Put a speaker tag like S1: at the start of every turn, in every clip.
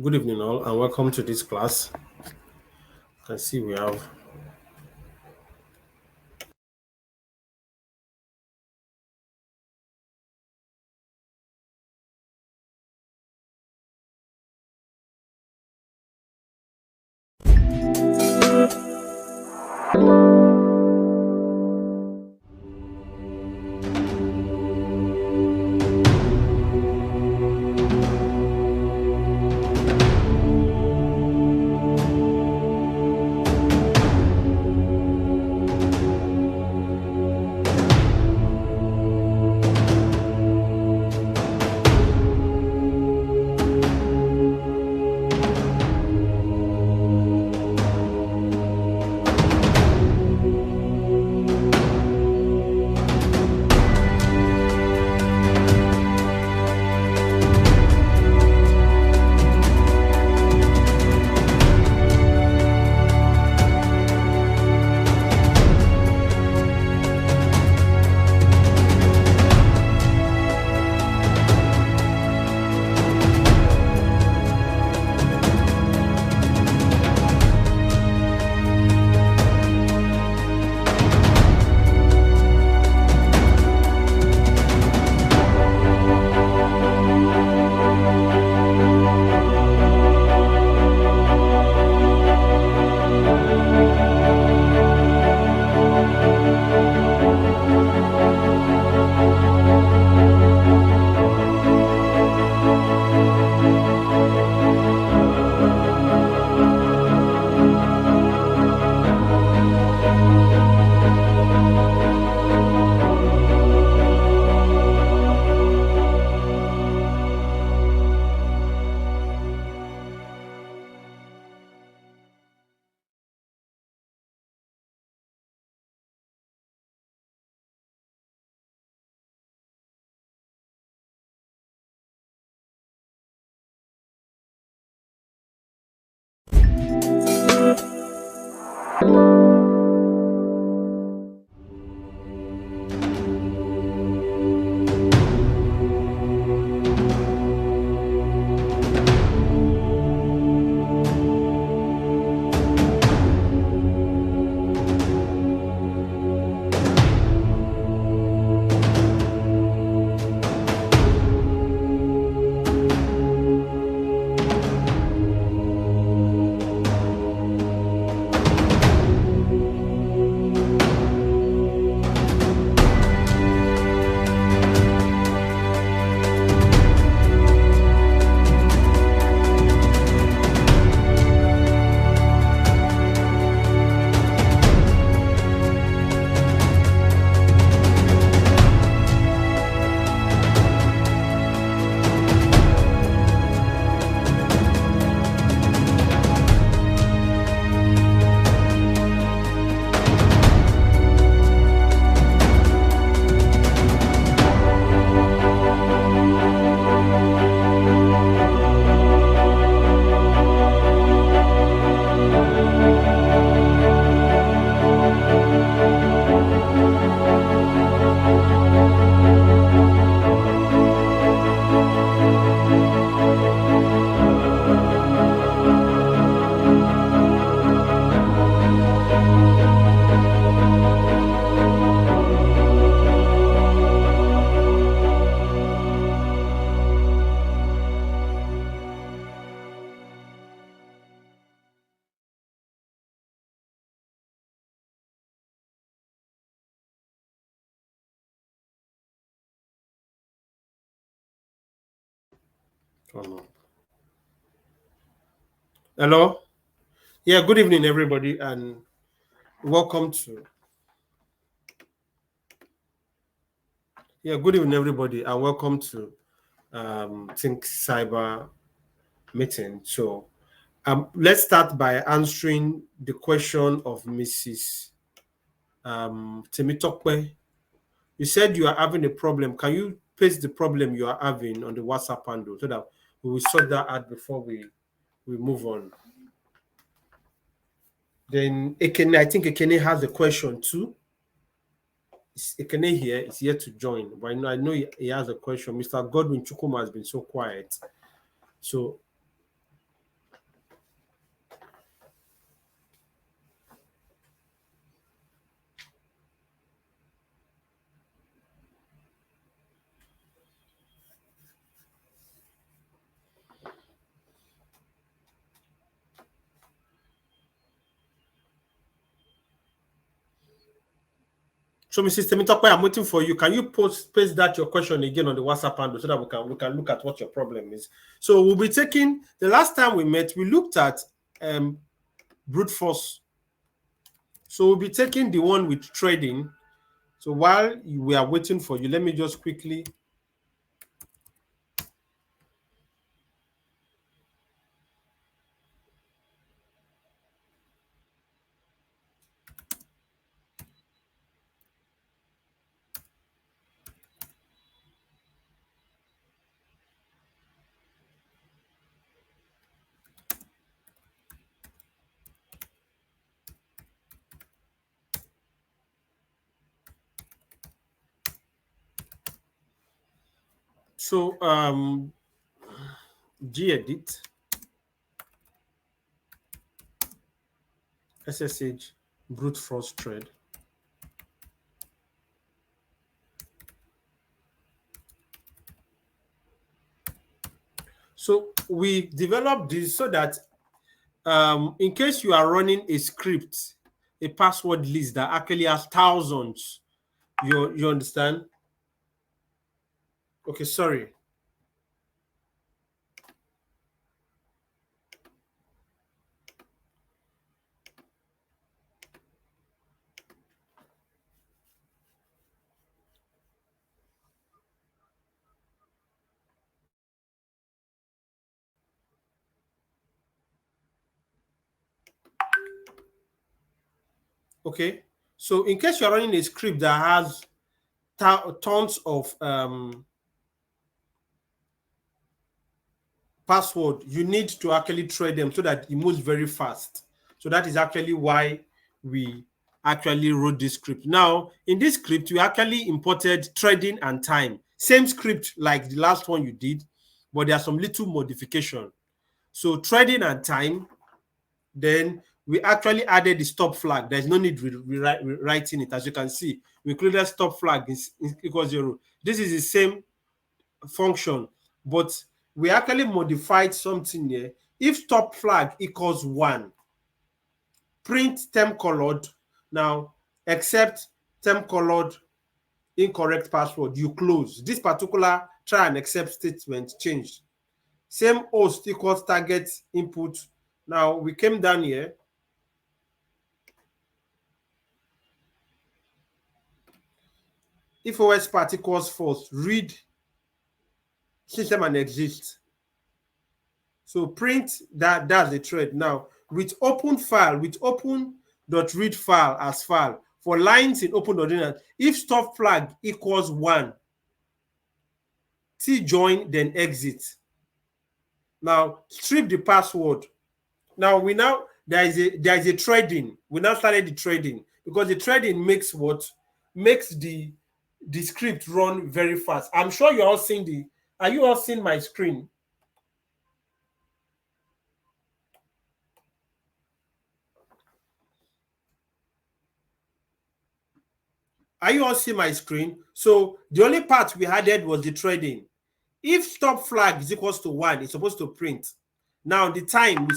S1: Good evening, all, and welcome to this class. You can see we have oh no. Hello. Yeah, good evening, everybody, and welcome to good evening, everybody, and welcome to Think Cyber meeting. So, let's start by answering the question of Mrs. Temitokwe. You said you are having a problem. Can you paste the problem you are having on the WhatsApp handle so that we will sort that out before we move on? Then Ekene, I think Ekene has a question too. Ekene here is here to join, but I know he has a question. Mr. Godwin Chukuma has been so quiet. So So, Mrs. Temitope, I'm waiting for you. Can you paste that your question again on the WhatsApp handle so that we can look at what your problem is? So we'll be taking the last time we met, we looked at brute force. So we'll be taking the one with trading. So while we are waiting for you, let me just quickly. So gedit SSH brute force trade. So we developed this so that in case you are running a script, a password list that actually has thousands, you understand? Okay, sorry. Okay, so in case you're running a script that has tons of password, you need to actually trade them so that it moves very fast. So that is actually why we actually wrote this script. Now, in this script, we actually imported trading and time. Same script like the last one you did, but there are some little modification. So trading and time, then we actually added the stop flag. There's no need rewriting it. As you can see, we included stop flag is equals 0. This is the same function, but we actually modified something here. If stop flag equals 1, print term colored. Now, except term colored incorrect password, you close. This particular try and accept statement changed. Same host equals target input. Now, we came down here. If OS part equals false, read system and exist. So print that's the thread. Now with open file, with open.read file as file for lines in open.read, if stop flag equals 1, T join then exit. Now strip the password. Now there is a trading. We now started the trading because the trading makes what makes the script run very fast. I'm sure you're all seeing are you all seeing my screen? Are you all seeing my screen? So the only part we added was the trading. If stop flag is equals to 1, it's supposed to print. Now the time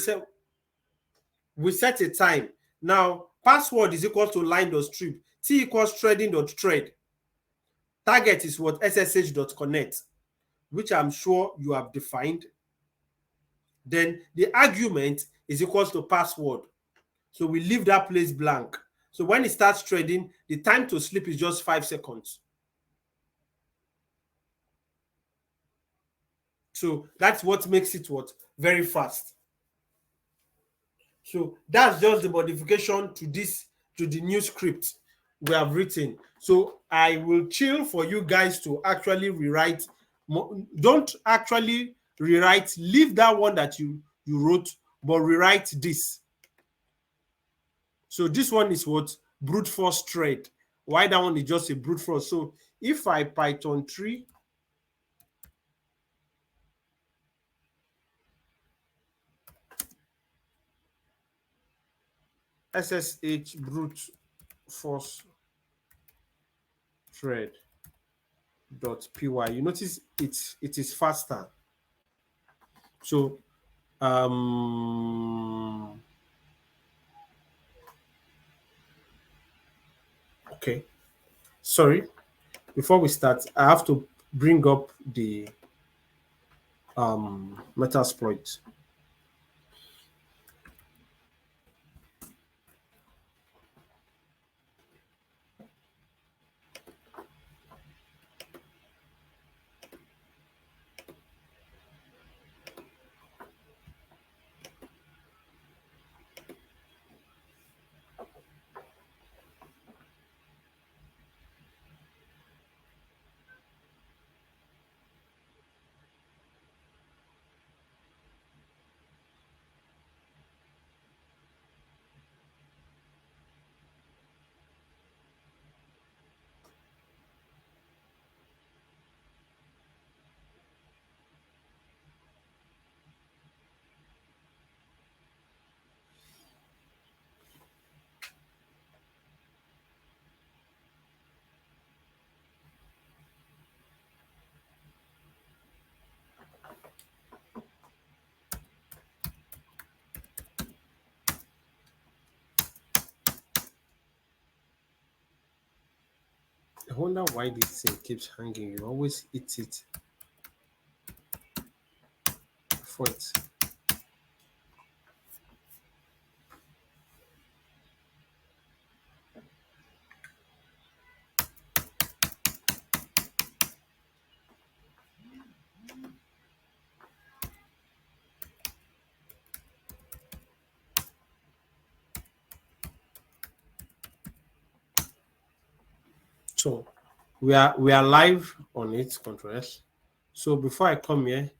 S1: we set a time. Now password is equal to line.strip. T equals trading.trade. Target is what ssh.connect, which I'm sure you have defined. Then the argument is equals to password. So we leave that place blank. So when it starts trading, the time to sleep is just 5 seconds. So that's what makes it very fast. So that's just the modification to the new script we have written. So I will chill for you guys to actually rewrite. Don't actually rewrite, leave that one that you wrote, but rewrite this. So this one is what brute force trade. Why that one is just a brute force. So if I Python 3 SSH brute force thread .py, you notice it is faster. So okay, Sorry, before we start, I have to bring up the Metasploit. I wonder why this thing keeps hanging. You always eat it before it. So we are live on it, Control S. So before I come here,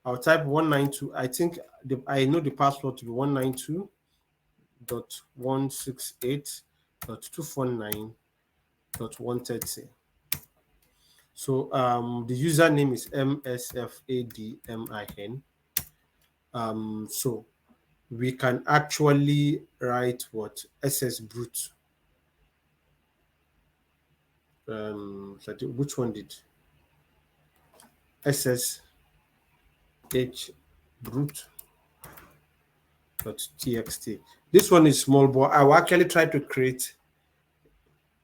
S1: I'll type 192. I think I know the password to be 192.168.249.130. So the username is MSFADMIN. So we can actually write what SS brute. Which one did SSH brute .txt. This one is small, but I will actually try to create.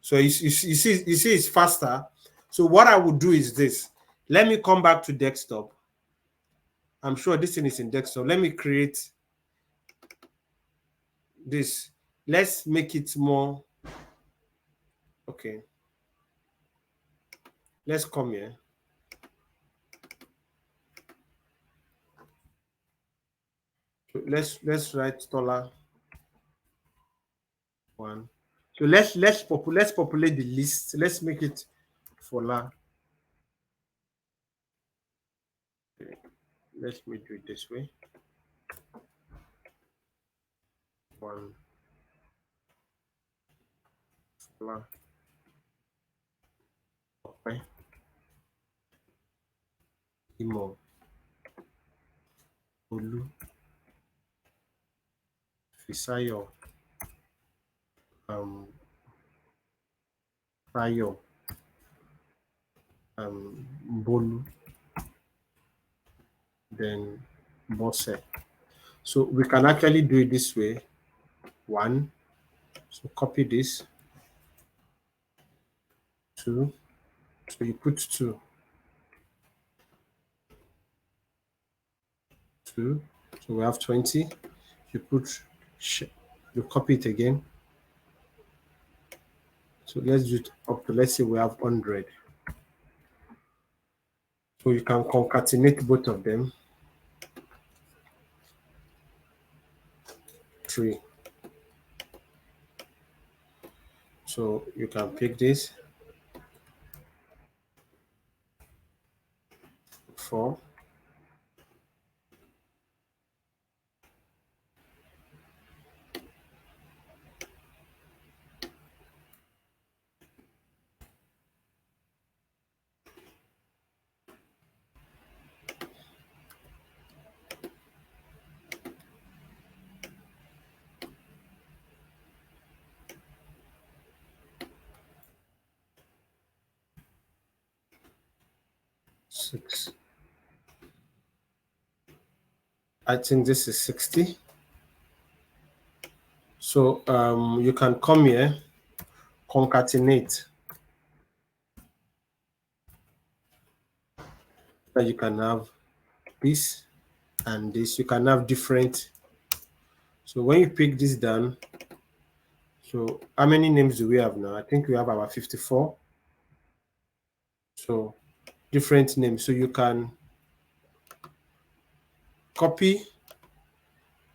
S1: So you see it's faster. So what I would do is this. Let me come back to desktop. I'm sure this thing is in desktop. Let me create this. Let's make it more. Okay. Let's come here. So let's write $1. So let's populate the list. Let's make it $. Let me do it this way. $1. Okay. Imo. Olu. Fisayo. Tayo. Bolu. Then Bose. So we can actually do it this way. 1. So copy this. 2. So you put 2. 2. So we have 20. You put, you copy it again. So let's do it up to, let's say we have 100. So you can concatenate both of them. 3. So you can pick this. 4. 6. I think this is 60. So you can come here, concatenate. that you can have this and this. You can have different. So when you pick this down, so how many names do we have now? I think we have about 54. So different names. So you can copy,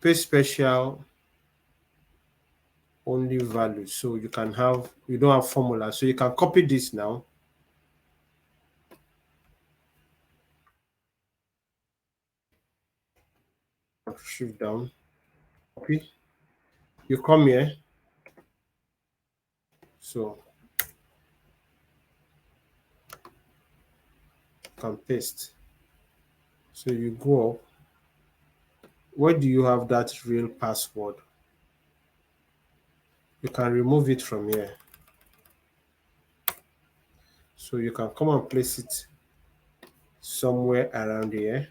S1: paste special, only values. So you can have, you don't have formula. So you can copy this now. Shift down, copy. You come here. So you can paste. So you go up. Where do you have that real password? You can remove it from here. So you can come and place it somewhere around here.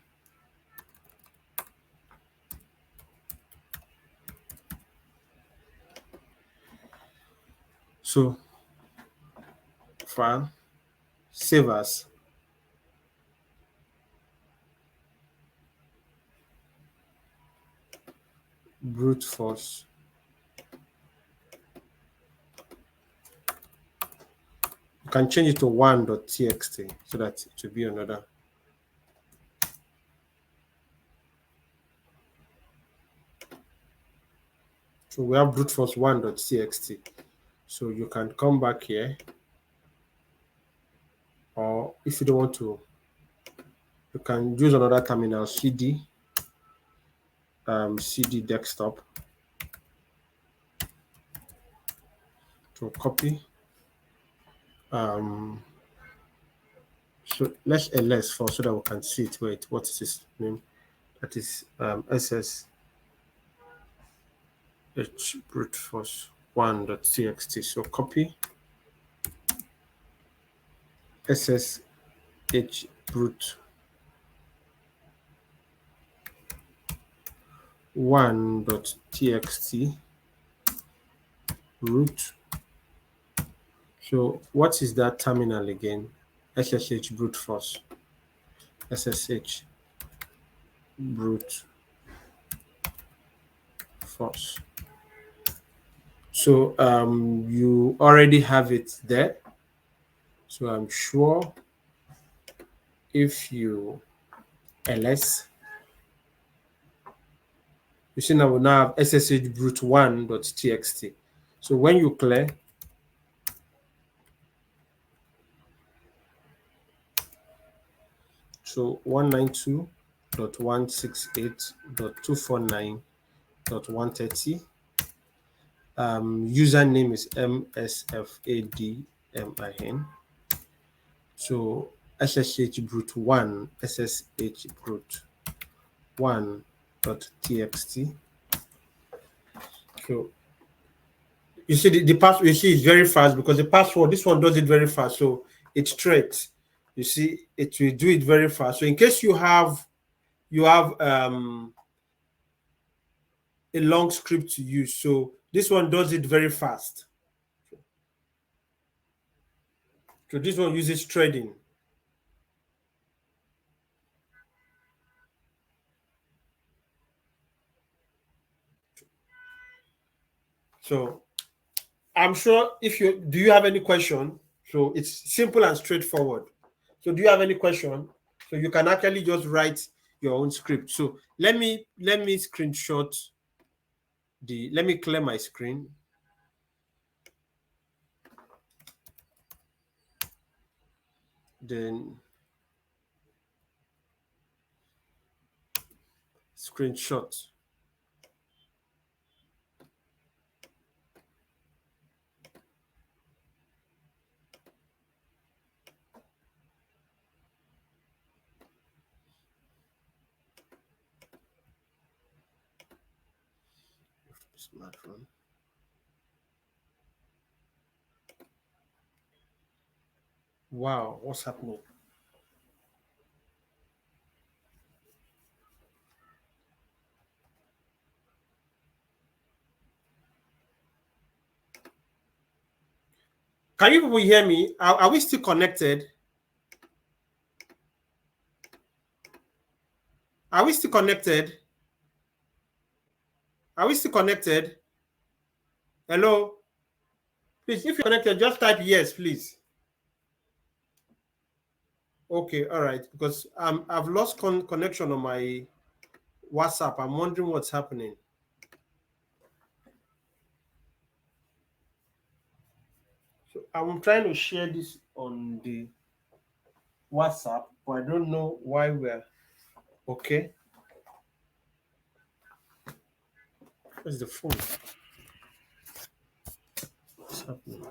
S1: So file, save as. Brute force. You can change it to 1.txt so that it will be another. So we have brute force 1.txt. So you can come back here, or if you don't want to, you can use another terminal, cd desktop, to copy. So let's ls first so that we can see it. Wait, what is this name? That is ssh brute force 1.txt. So copy ssh brute 1.txt root. So what is that terminal again? SSH brute force. SSH brute force. So you already have it there. So I'm sure if you ls, you see now we now have SSH brute 1.txt. So when you clear, so 192.168.249.130. Username is msfadmin. So ssh brute 1 ssh brute 1.txt. So you see the password, you see it's very fast because the password, this one does it very fast. So it's straight. You see, it will do it very fast. So in case you have a long script to use, so this one does it very fast. So this one uses threading. So I'm sure if you do you have any question? So it's simple and straightforward. So do you have any question? So you can actually just write your own script. So let me screenshot let me clear my screen. Then screenshot. Smartphone. Wow, what's happening? Can you people hear me? Are we still connected? Are we still connected? Are we still connected? Hello? Please, if you're connected, just type yes, please. Okay, all right. Because I've lost connection on my WhatsApp. I'm wondering what's happening. So I'm trying to share this on the WhatsApp, but I don't know why we're okay. Where's the phone? What's happening?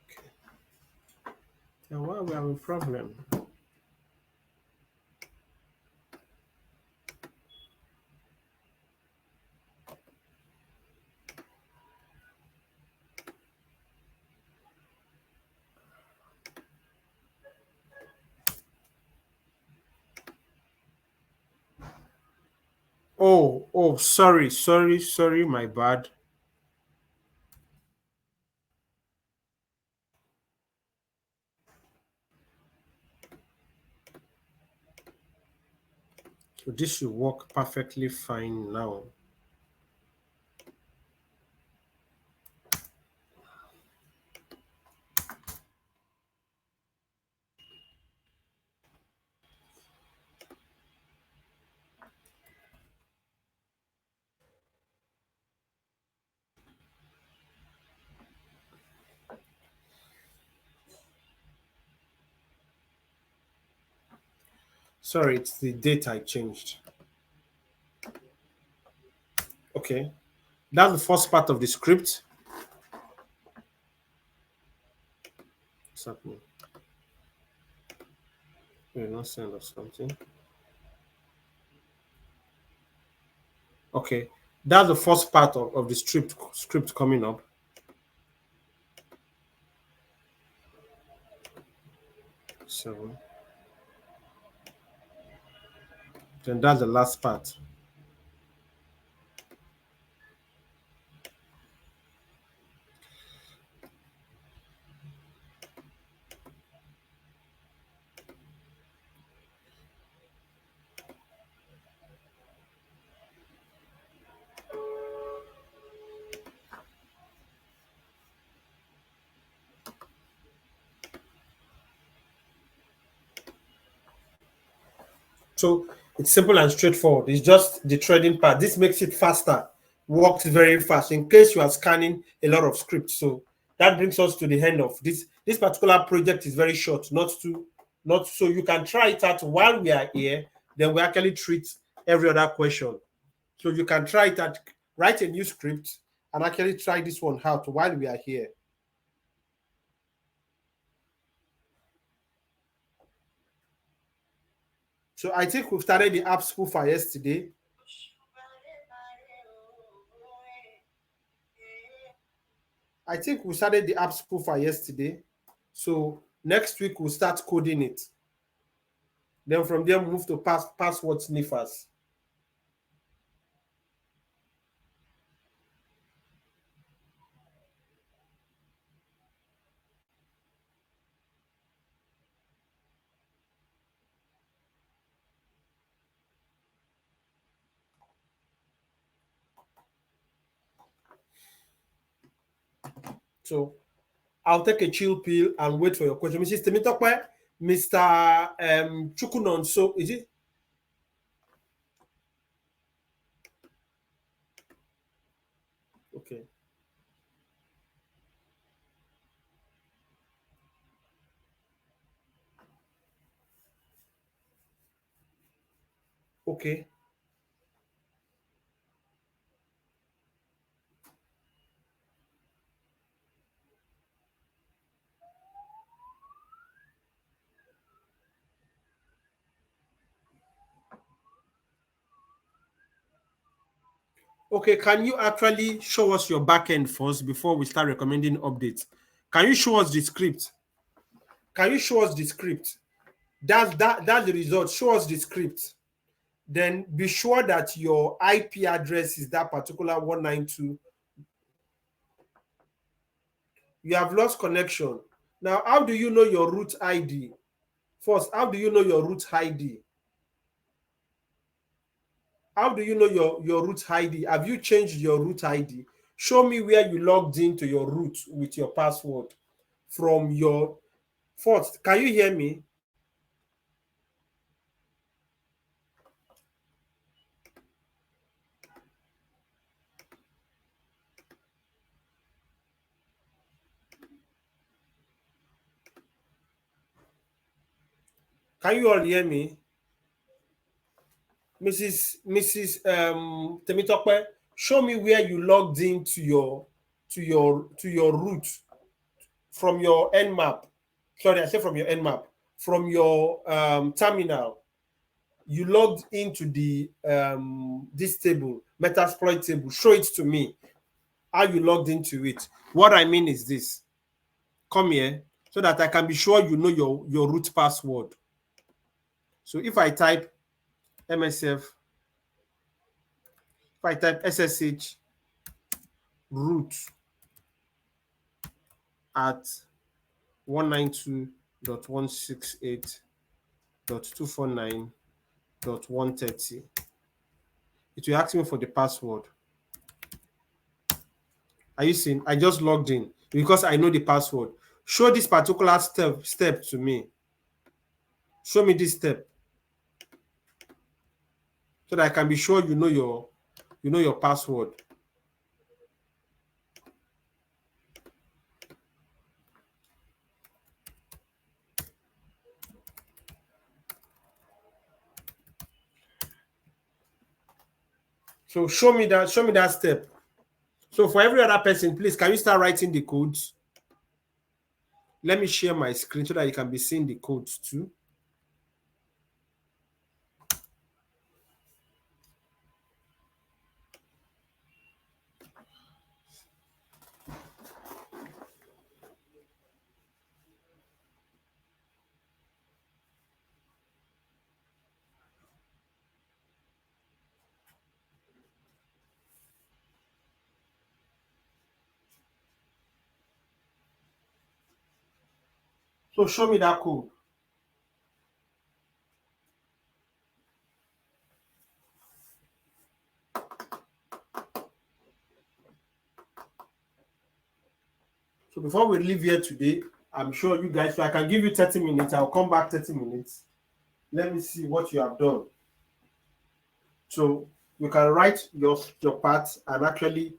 S1: Okay. And why are we having a problem? Oh, sorry, my bad. So this should work perfectly fine now. Sorry, it's the date I changed. Okay, that's the first part of the script. What's happening? We're not send us something. Okay, that's the first part of the script coming up. Seven. Then that's the last part. So it's simple and straightforward. It's just the trading part. This makes it faster, works very fast in case you are scanning a lot of scripts. So that brings us to the end of this. This particular project is very short, not so you can try it out while we are here. Then we actually treat every other question. So you can try it out, write a new script, and actually try this one out while we are here. So I think we started the app spoofer yesterday. I think we started the app spoofer yesterday. So next week we'll start coding it. Then from there move to password sniffers. So I'll take a chill pill and wait for your question. Mrs. Temitokwe, Mr. Chukunon, so is it? Okay. Okay. Okay, can you actually show us your backend first before we start recommending updates? Can you show us the script? Can you show us the script? That's the result. Show us the script. then be sure that your IP address is that particular 192. You have lost connection. Now, how do you know your root ID? First, how do you know your root ID? How do you know your root ID? Have you changed your root ID? Show me where you logged into your root with your password from your first. Can you hear me? Can you all hear me? Mrs. Temitope, show me where you logged into your root from your nmap. Sorry, I said from your nmap. From your terminal, you logged into the this table, Metasploit table. Show it to me. How you logged into it. What I mean is this. Come here so that I can be sure you know your root password. So if I type MSF, if I type SSH root at 192.168.249.130, it will ask me for the password. Are you seeing? I just logged in because I know the password. Show this particular step to me. Show me this step so that I can be sure you know your password. So show me that step. So for every other person, please, can you start writing the codes? Let me share my screen so that you can be seeing the codes too. So show me that code. So before we leave here today, I'm sure you guys, so I can give you 30 minutes. I'll come back 30 minutes. Let me see what you have done. So you can write your part and actually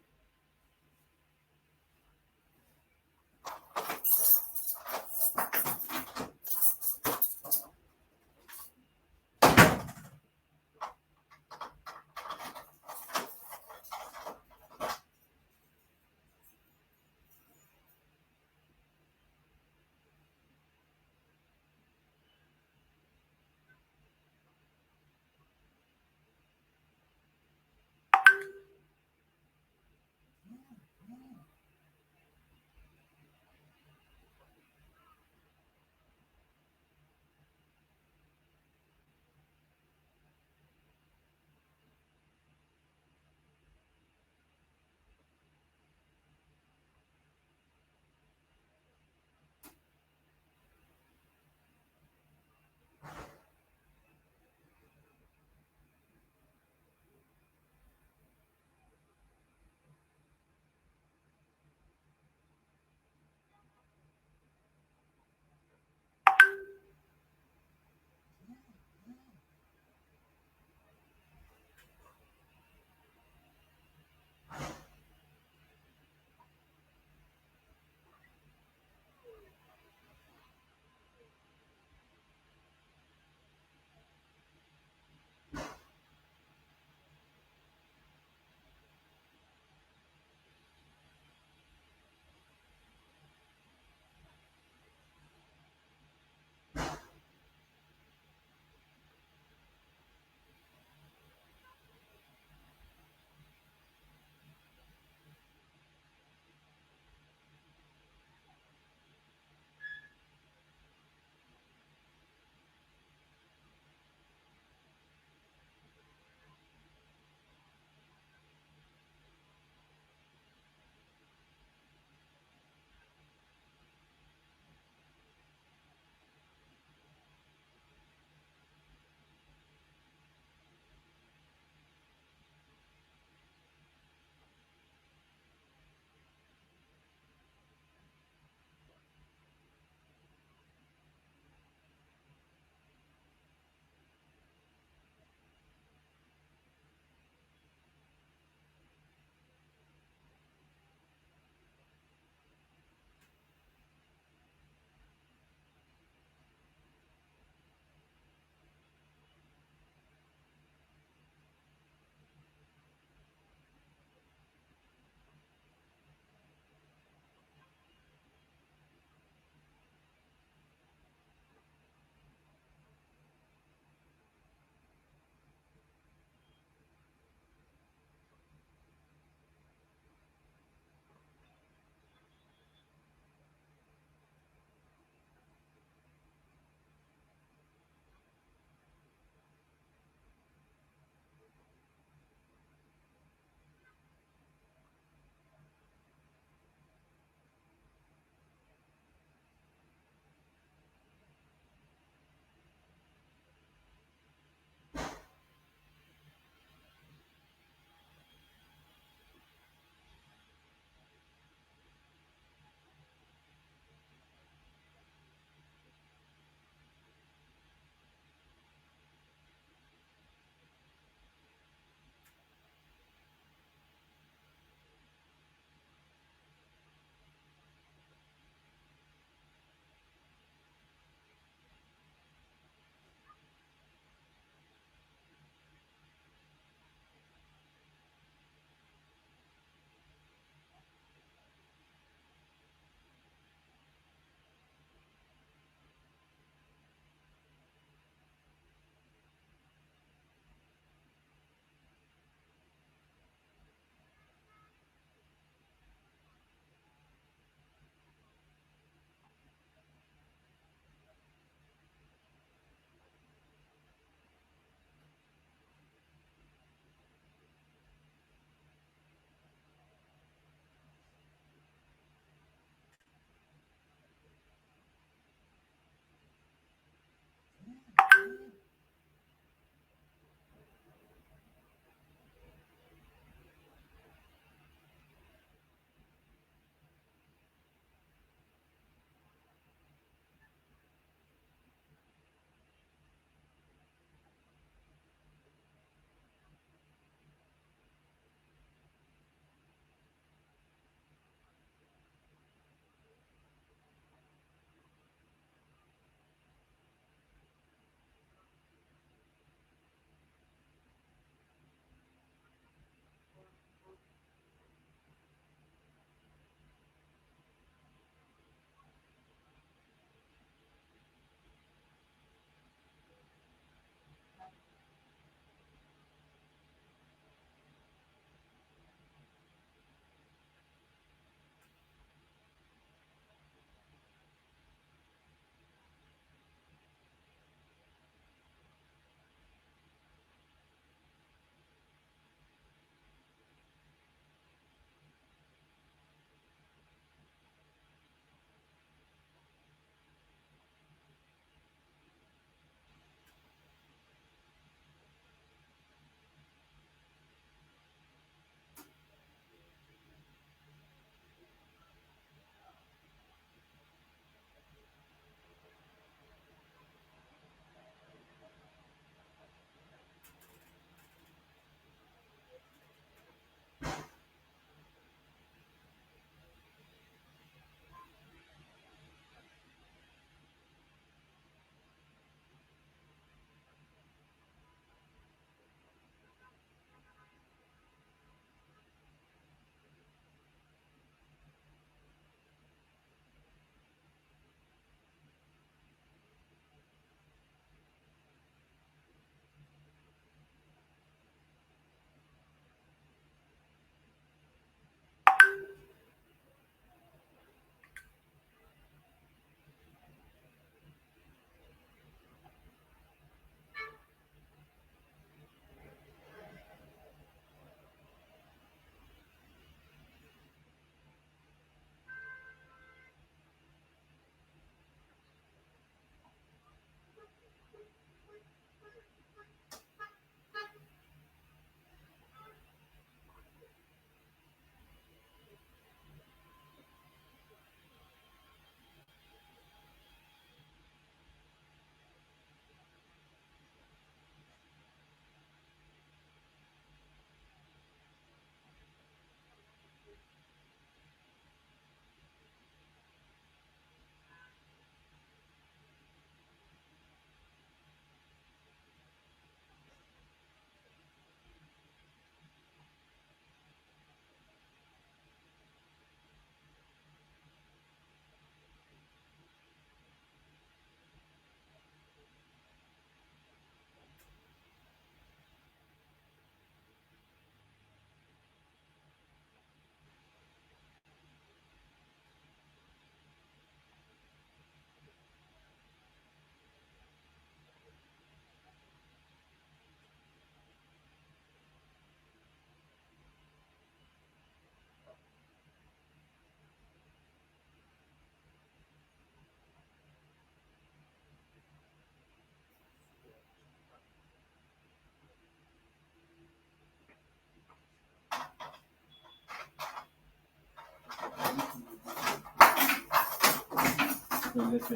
S1: right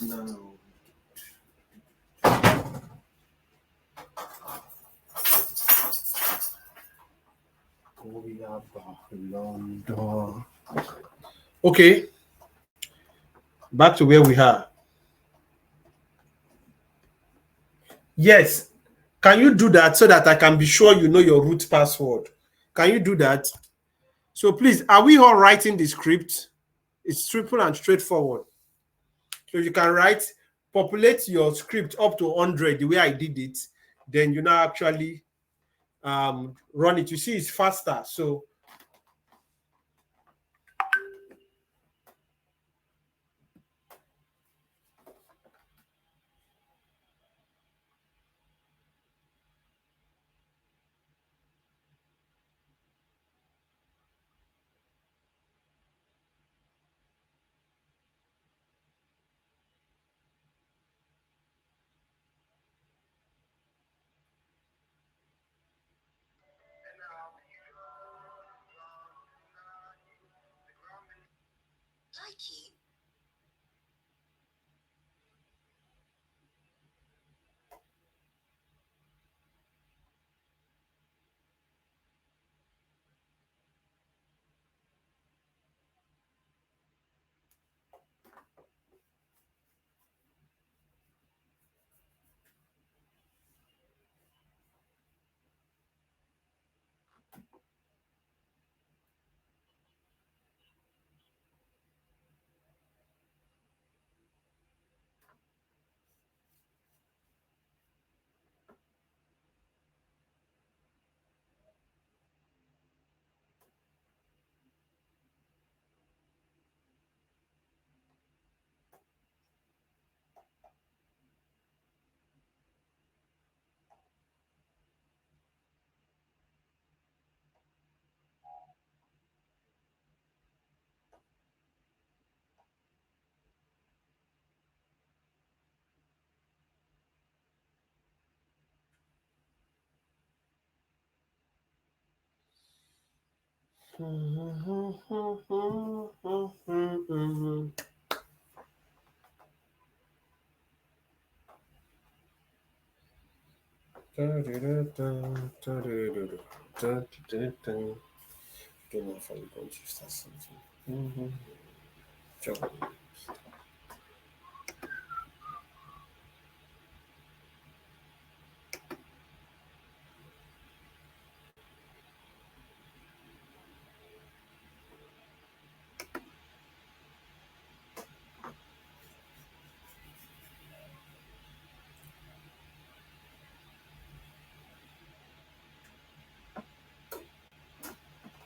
S1: now. London. Okay, back to where we are. Yes, can you do that so that I can be sure you know your root password? Can you do that? So please, are we all writing the script? It's simple and straightforward. So you can write, populate your script up to 100 the way I did it. Then you now actually run it. You see, it's faster. So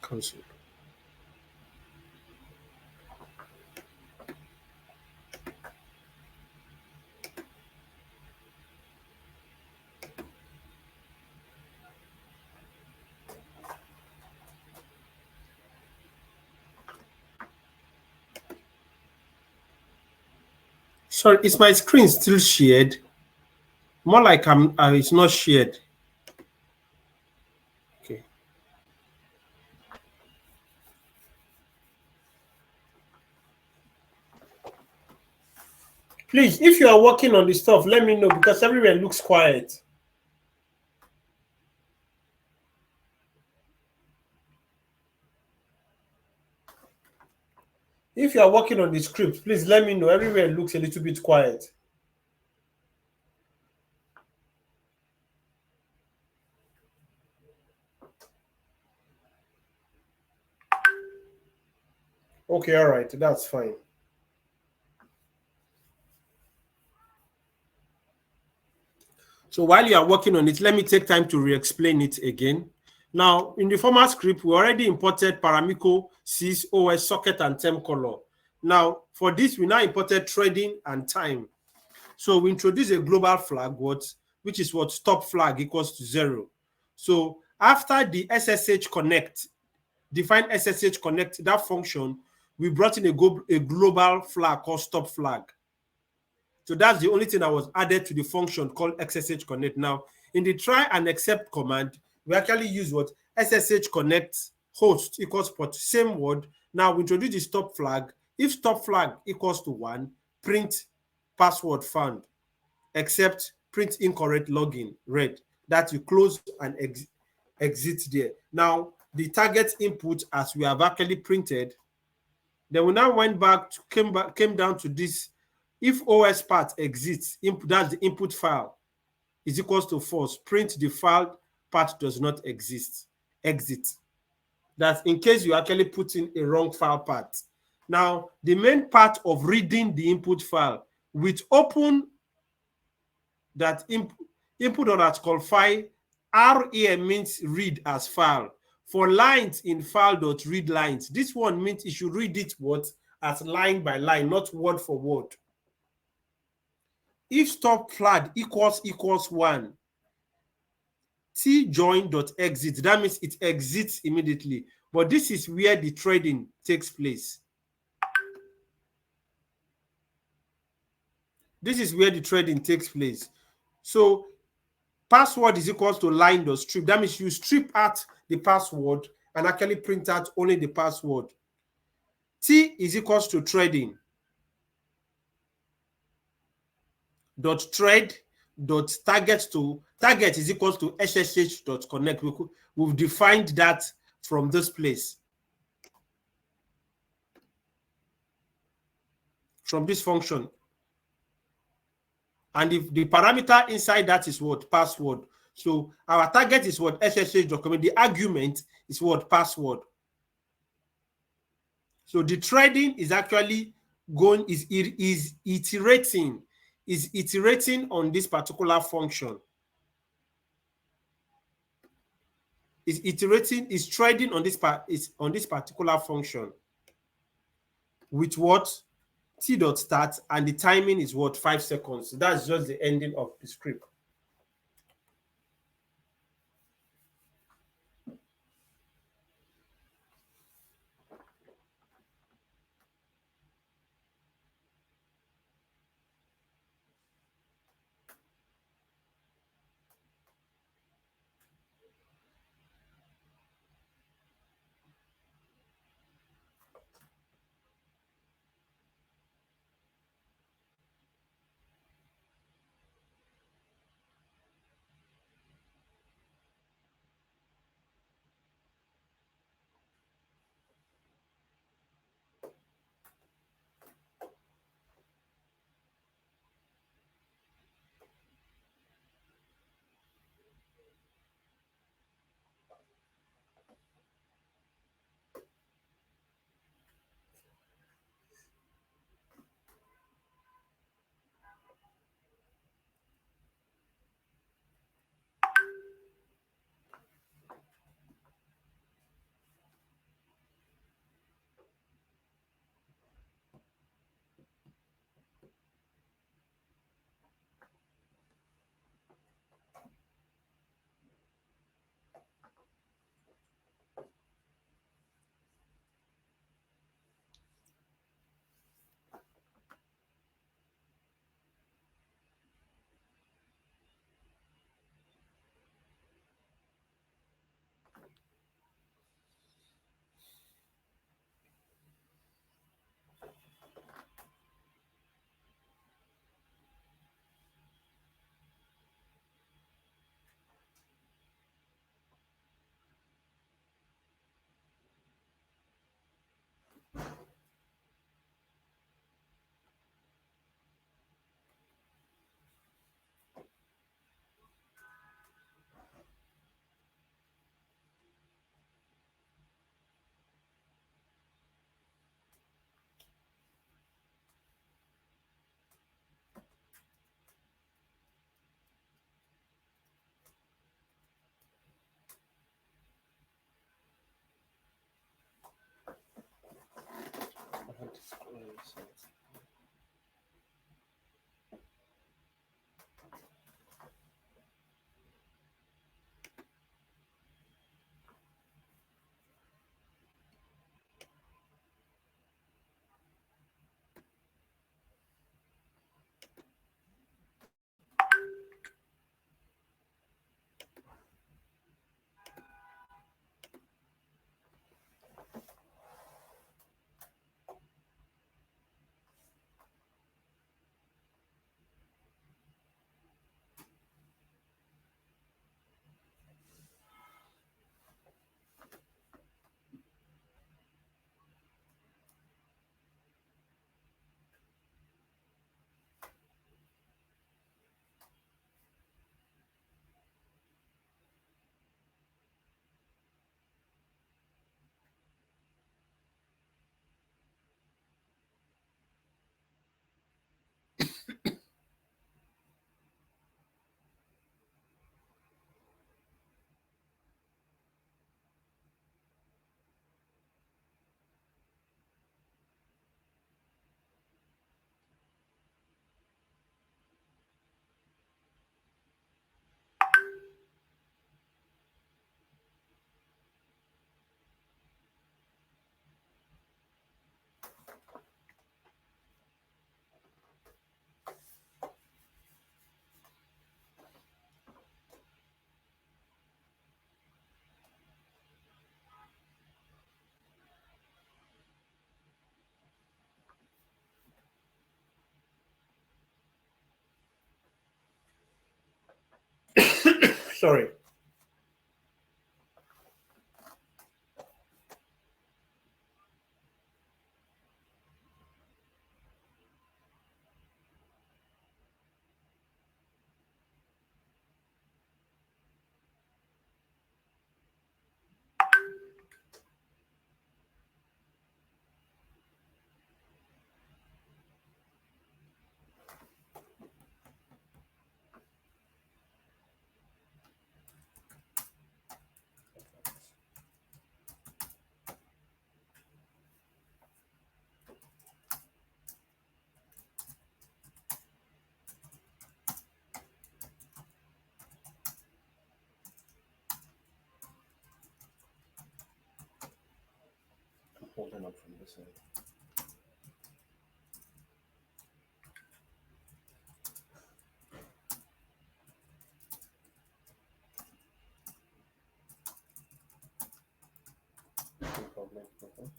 S1: cancel. Sorry, is my screen still shared? More like it's not shared. Okay. Please, if you are working on the stuff, let me know because everywhere looks quiet. If you are working on the script, please let me know. Everywhere looks a little bit quiet. Okay, all right, that's fine. So while you are working on it, let me take time to re-explain it again. Now, in the former script, we already imported Paramiko, sys, OS, socket, and temp color. Now, for this, we now imported threading and time. So we introduce a global flag, which is what stop flag equals to 0. So after the SSH connect, define SSH connect, that function, we brought in a global flag called stop flag. So that's the only thing that was added to the function called SSH connect. Now, in the try and accept command, we actually use what SSH connect host equals port, same word. Now we introduce the stop flag. If stop flag equals to 1, print password found, except print incorrect login, red. That you close and exit there. Now, the target input, as we have actually printed, then we now went back to came down to this. If OS part exists, that's the input file, is equals to false, print the file part does not exist, exit. That's in case you actually put in a wrong file part. Now, the main part of reading the input file with open that input underscore file, R here means read as file. For lines in file.read lines, this one means you should read it what? As line by line, not word for word. If stop flag equals 1, tjoin.exit, that means it exits immediately. But this is where the trading takes place. This is where the trading takes place. So password is equals to line.strip. That means you strip out the password and actually print out only the password. T is equals to trading dot trade dot target is equals to ssh dot connect. We've defined that from this place, from this function. And if the parameter inside that is what? Password. So our target is what? ssh dot connect. The argument is what? Password. So the trading is actually is iterating on this particular function. Is trading on this particular function with what? T dot start, and the timing is what? 5 seconds. So that's just the ending of the script. Sorry. I'm holding up from this side. No problem. Okay.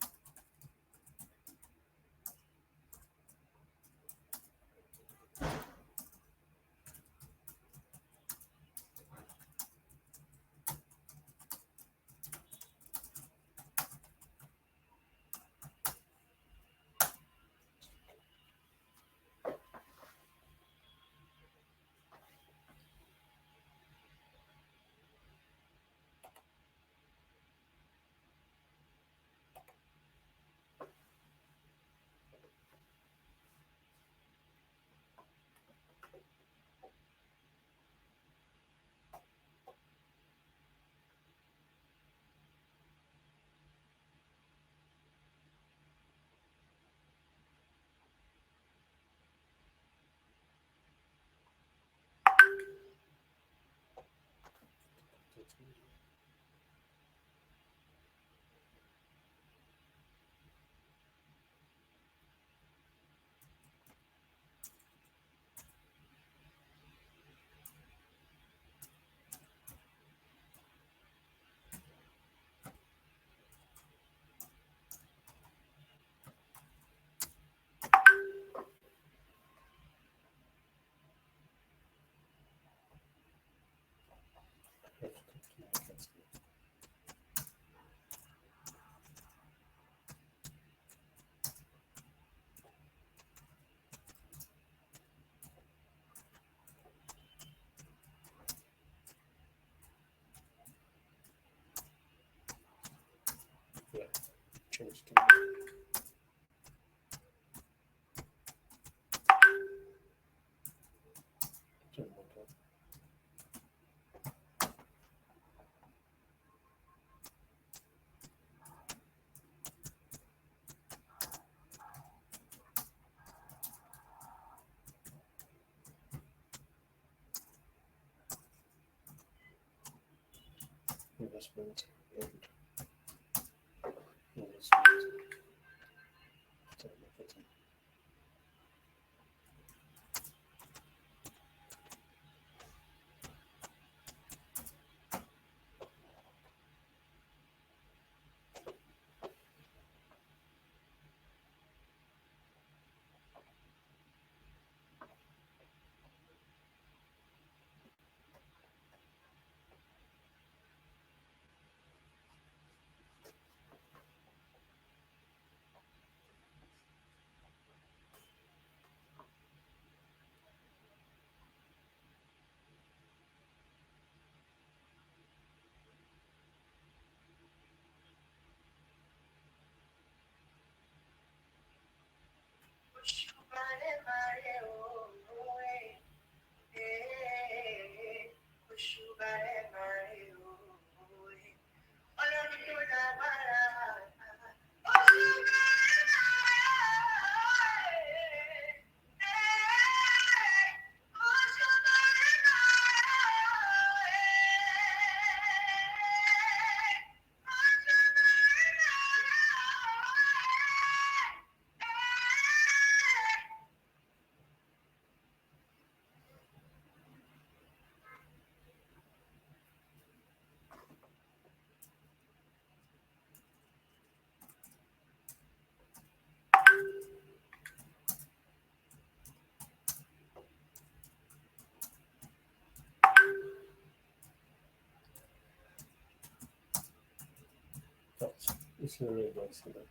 S1: Yeah, change to motor. Investment and investment. Marketing. It's not really going to see that.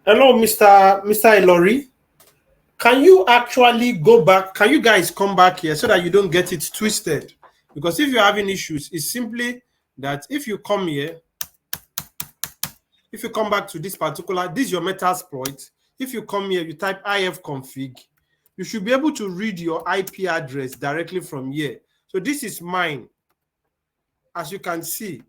S1: Hello, Mr. Elori. Can you actually go back? Can you guys come back here so that you don't get it twisted? Because if you're having issues, it's simply that if you come here, if you come back to this particular, this is your Metasploit. If you come here, you type ifconfig, you should be able to read your IP address directly from here. So this is mine, as you can see.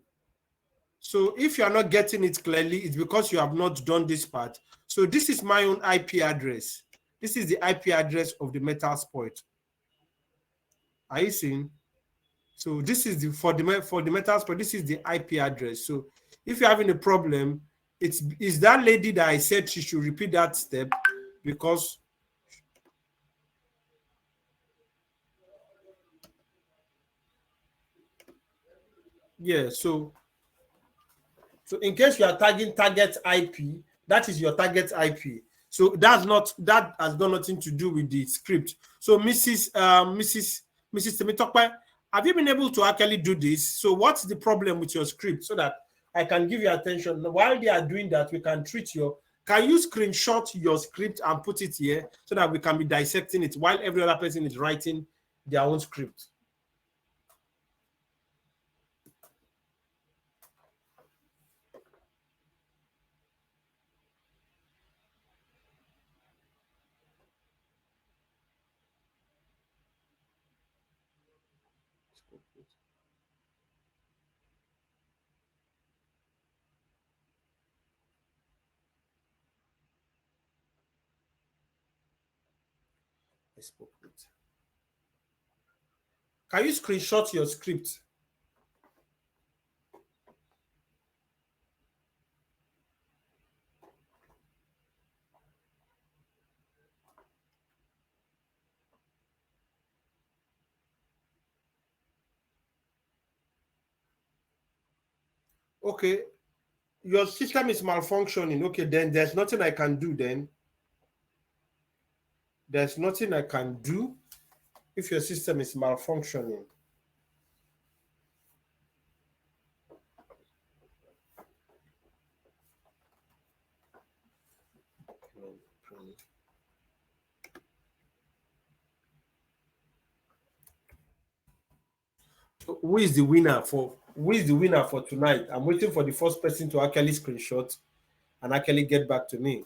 S1: So if you are not getting it clearly, it's because you have not done this part. So this is my own IP address. This is the IP address of the Metasploit. Are you seeing? So this is the for the Metasploit. This is the IP address. So if you're having a problem, it's that lady that I said she should repeat that step, because yeah. So in case you are tagging target IP, that is your target IP. So that has got nothing to do with the script. So Mrs. Temitope, have you been able to actually do this? So what's the problem with your script, so that I can give you attention while they are doing that? We can treat your. Can you screenshot your script and put it here so that we can be dissecting it while every other person is writing their own script? I spoke with. Can you screenshot your script? Okay, your system is malfunctioning. Okay, then there's nothing I can do. Then there's nothing I can do if your system is malfunctioning. So who is the winner for tonight? I'm waiting for the first person to actually screenshot and actually get back to me.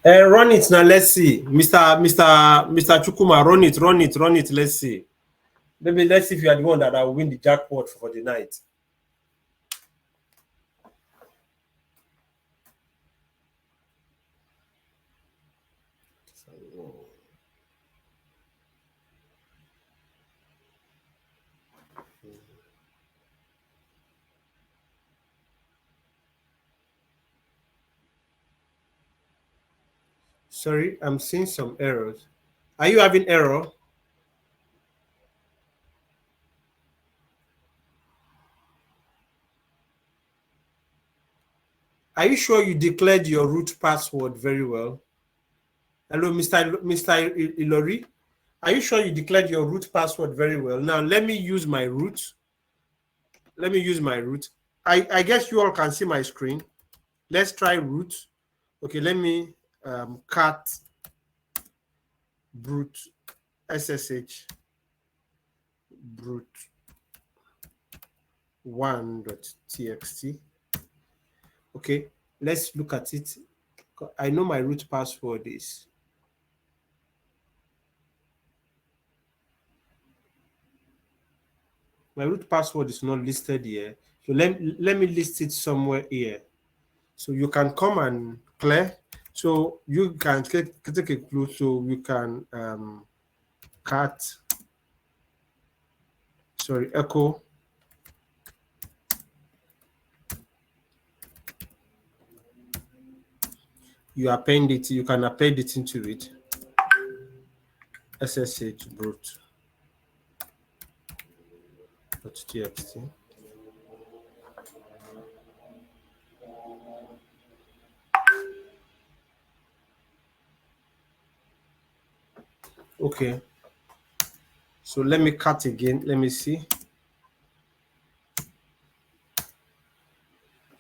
S1: Run it now. Let's see, Mr. Chukuma. Run it. Let's see. Maybe let's see if you are the one that will win the jackpot for the night. Sorry, I'm seeing some errors. Are you having error? Are you sure you declared your root password very well? Hello, Mr. Ilori. Are you sure you declared your root password very well? Now, let me use my root. I guess you all can see my screen. Let's try root. Okay, let me cat brute SSH brute 1.txt. Okay, let's look at it. I know my root password is. My root password is not listed here. So let me list it somewhere here. So you can come and clear. So you can take a clue. So you can echo you append it. You can append it into it. SSH brute .txt. Okay. So let me cut again. Let me see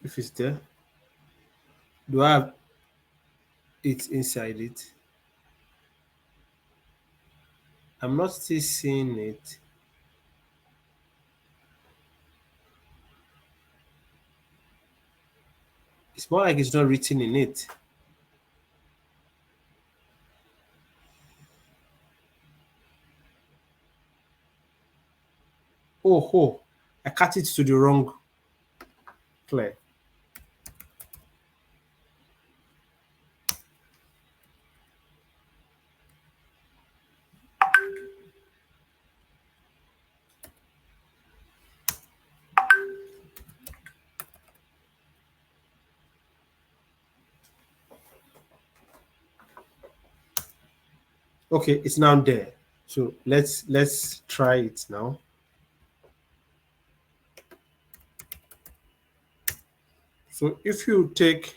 S1: if it's there. Do I have it inside it? I'm not still seeing it. It's more like it's not written in it. Oh, I cut it to the wrong clear. Okay, it's now there. So let's try it now. So if you take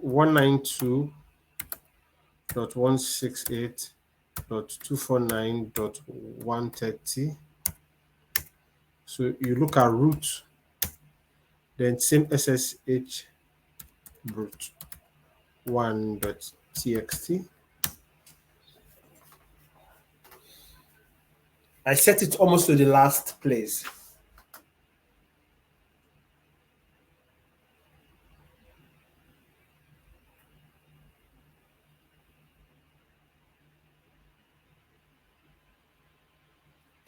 S1: 192.168.249.130. So you look at root, then same SSH root 1.txt. I set it almost to the last place.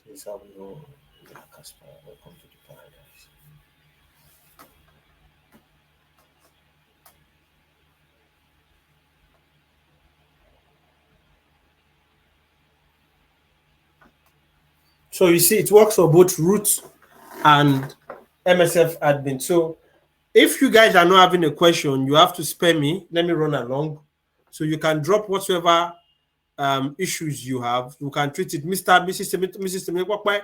S1: Please have no welcome to the paradise. So you see, it works for both root and MSF admin. So if you guys are not having a question, you have to spare me. Let me run along. So you can drop whatsoever issues you have. You can treat it, Mrs. Temekwakwai.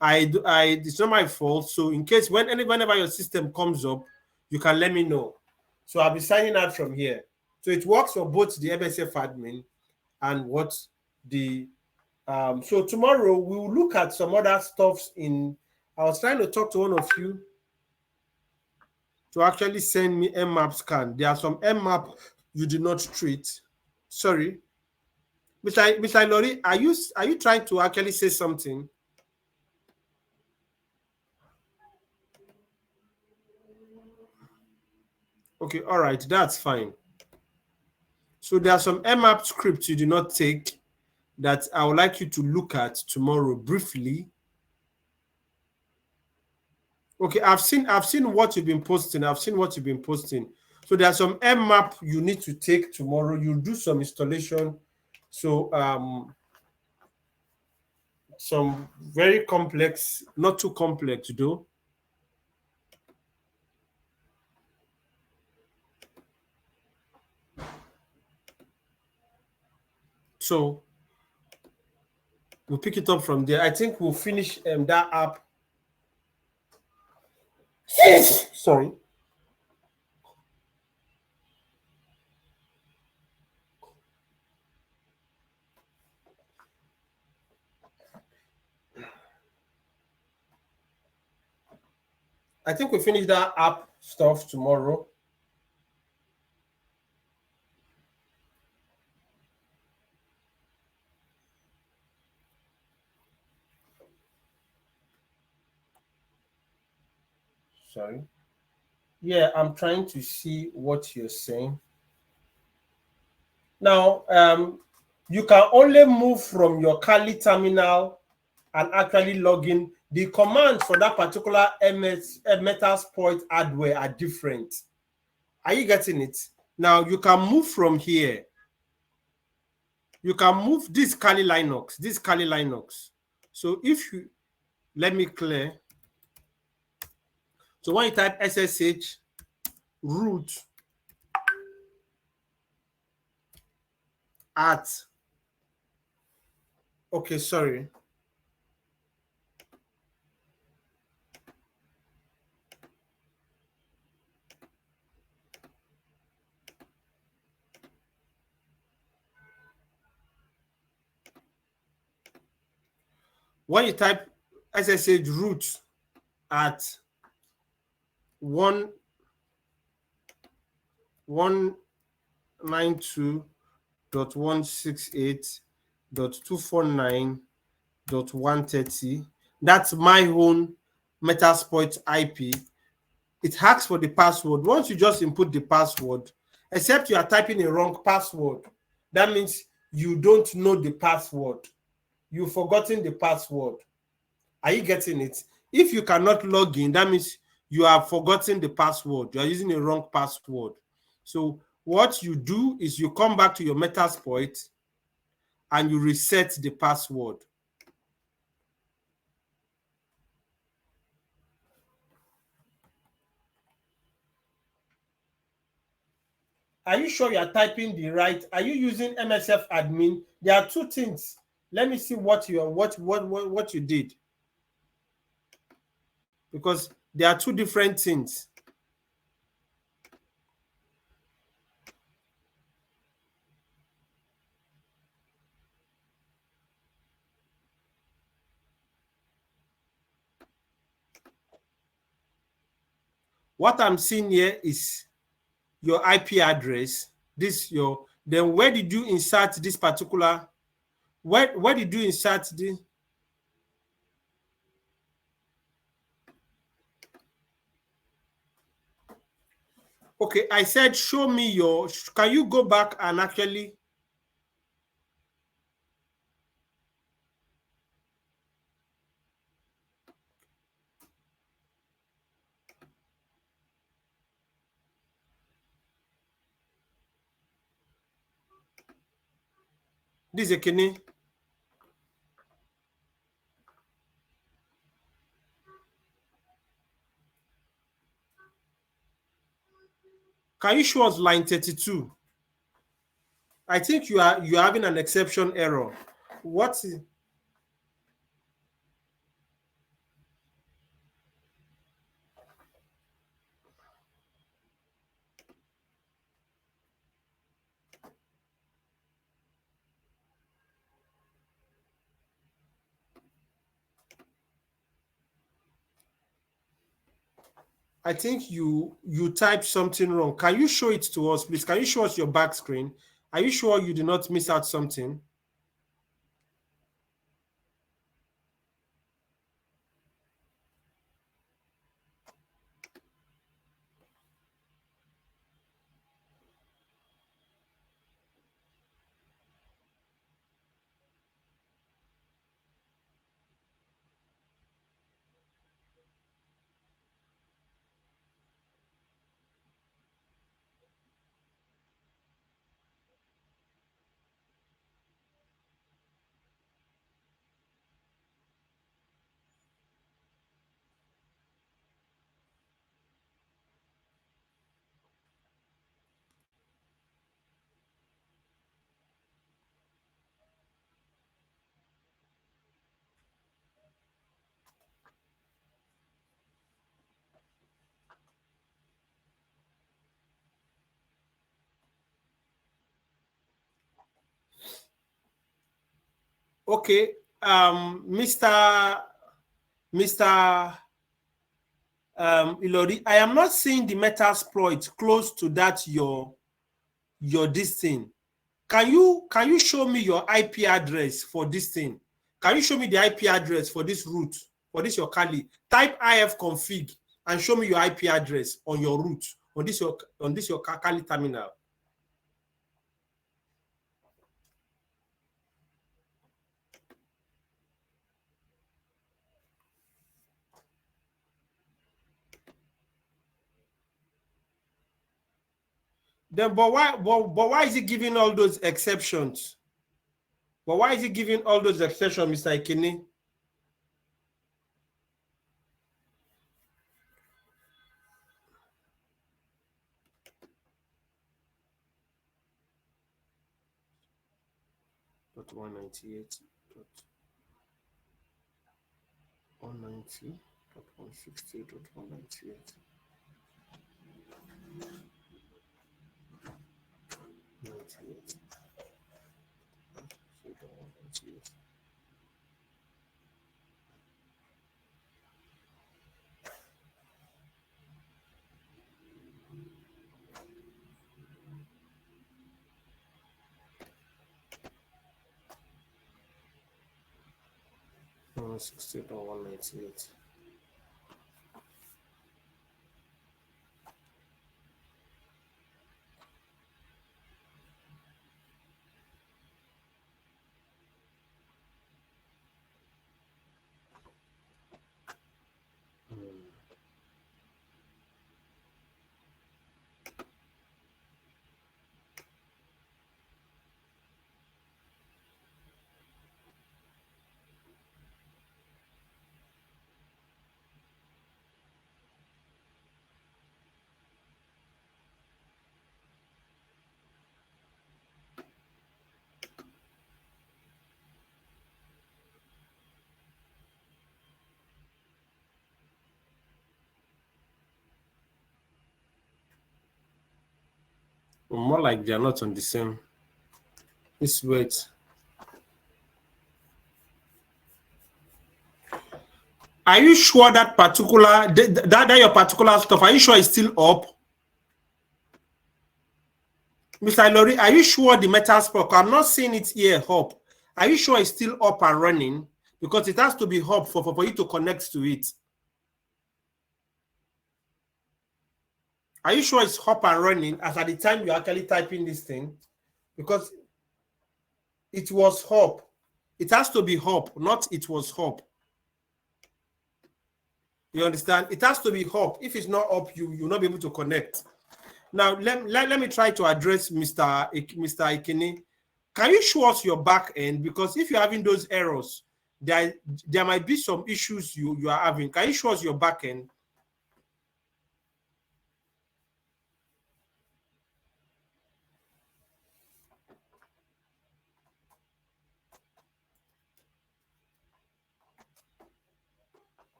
S1: It's not my fault. So in case whenever your system comes up, you can let me know. So I'll be signing out from here. So it works for both the MSF admin and what the so tomorrow we will look at some other stuffs in. I was trying to talk to one of you to actually send me mmap scan. There are some mmap you did not treat. Sorry, Mr. Lori, are you trying to actually say something? Okay, all right, that's fine. So there are some mmap scripts you did not take that I would like you to look at tomorrow briefly. Okay, I've seen what you've been posting. I've seen what you've been posting. So there's some mmap you need to take tomorrow. You'll do some installation. So some very complex, not too complex though. So we'll pick it up from there. I think we'll finish that app. Sorry. I think we finish that app stuff tomorrow. Sorry. Yeah, I'm trying to see what you're saying. Now, you can only move from your Kali terminal and actually log in. The commands for that particular Metasploit hardware are different. Are you getting it? Now, you can move from here. You can move this Kali Linux. So if you, let me clear. So when you type SSH root at, okay, sorry. When you type SSH root at 192.168.249.130, that's my own Metasploit IP. It asks for the password. Once you just input the password, except you are typing a wrong password, that means you don't know the password. You've forgotten the password. Are you getting it? If you cannot log in, that means you have forgotten the password. You are using a wrong password. So what you do is you come back to your Metasploit and you reset the password. Are you sure you are typing the right? Are you using MSF admin? There are two things. Let me see what you are, what you did, because there are two different things. what I'm seeing here is your IP address. This your, then where did you insert this particular, where did you insert the, okay, I said show me your, can you go back and actually, this is a Kenny. Can you show us line 32? I think you are having an exception error. What is, I think you typed something wrong. Can you show it to us, please? Can you show us your back screen? Are you sure you did not miss out something? Okay, Mr. Ilori, I am not seeing the Metasploit close to that your this thing. Can you show me your IP address for this thing? Can you show me the IP address for this root, for this your Kali? Type ifconfig and show me your IP address on your root, on this your Kali terminal. Then, but why is it giving all those exceptions? But why is it giving all those exceptions, Mr. Ikene? Dot 198. 190.160.198. 98. 160.198. More like they are not on the same. This wait. Are you sure that particular that your particular stuff, are you sure it's still up? Mr. Lori, are you sure the metal spark? I'm not seeing it here up. Are you sure it's still up and running? Because it has to be up for you to connect to it. Are you sure it's up and running as at the time you're actually typing this thing? Because it was up. It has to be up, not it was up. You understand? It has to be up. If it's not up, you'll not be able to connect. Now, let me try to address Mr. Ikene. Can you show us your back end? Because if you're having those errors, there might be some issues you are having. Can you show us your back end?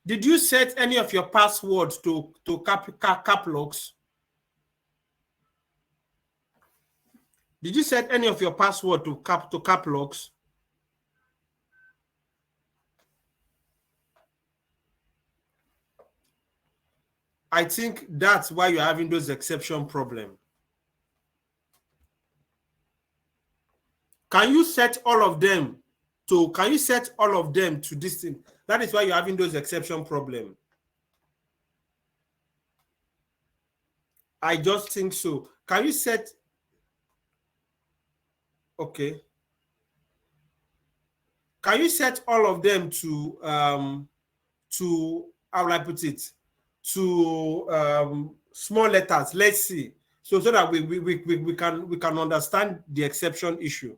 S1: Did you set any of your passwords to cap locks? Did you set any of your password to cap locks? I think that's why you're having those exception problem. Can you set all of them to this thing? That is why you're having those exception problem. I just think so. Can you set? Okay. Can you set all of them to how will I put it, to small letters? Let's see. So that we can understand the exception issue.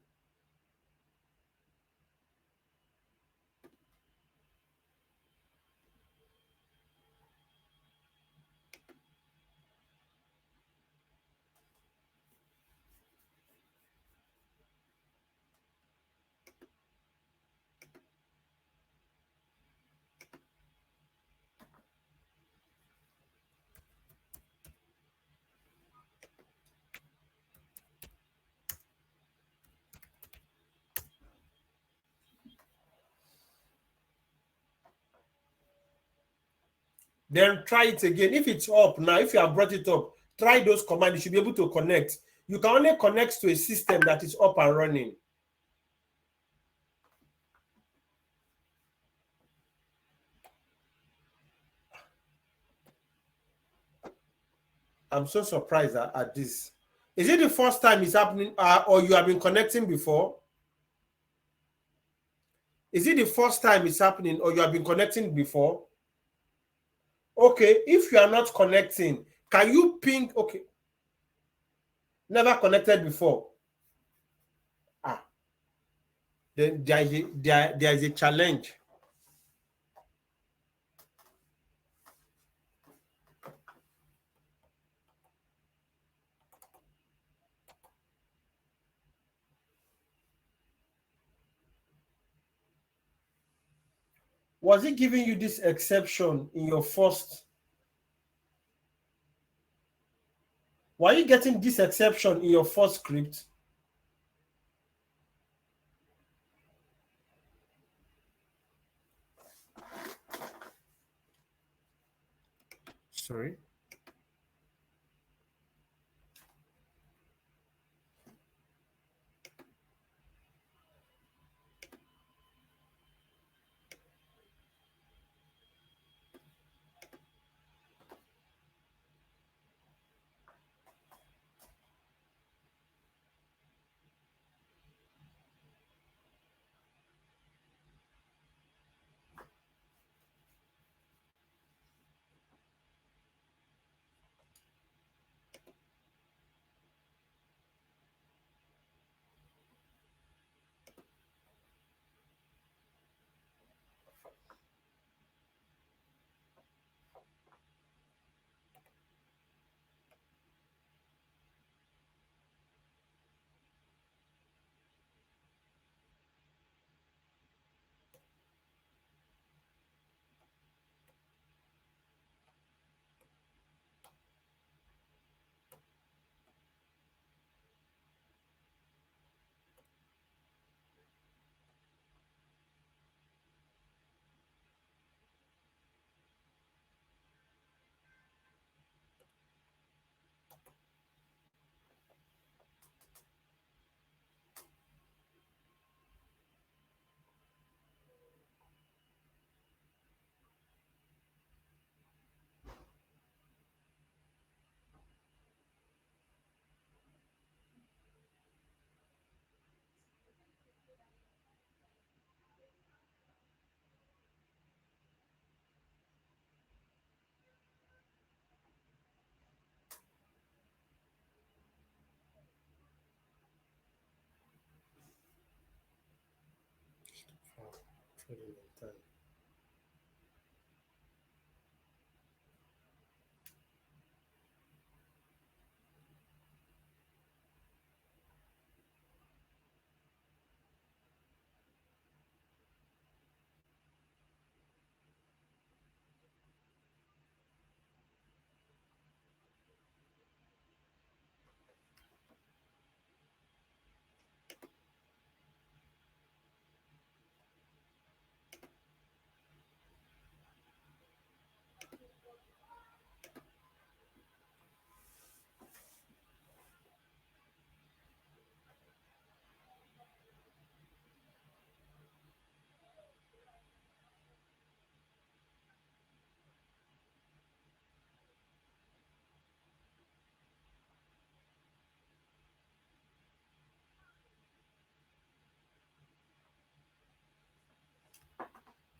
S1: Then try it again. If it's up now, if you have brought it up, try those commands. You should be able to connect. You can only connect to a system that is up and running. I'm so surprised at this. Is it the first time it's happening, or you have been connecting before? Is it the first time it's happening, or you have been connecting before? Okay, if you are not connecting, can you ping? Okay, never connected before. Then there is a challenge. Was it giving you this exception in your first? Were you getting this exception in your first script? Sorry.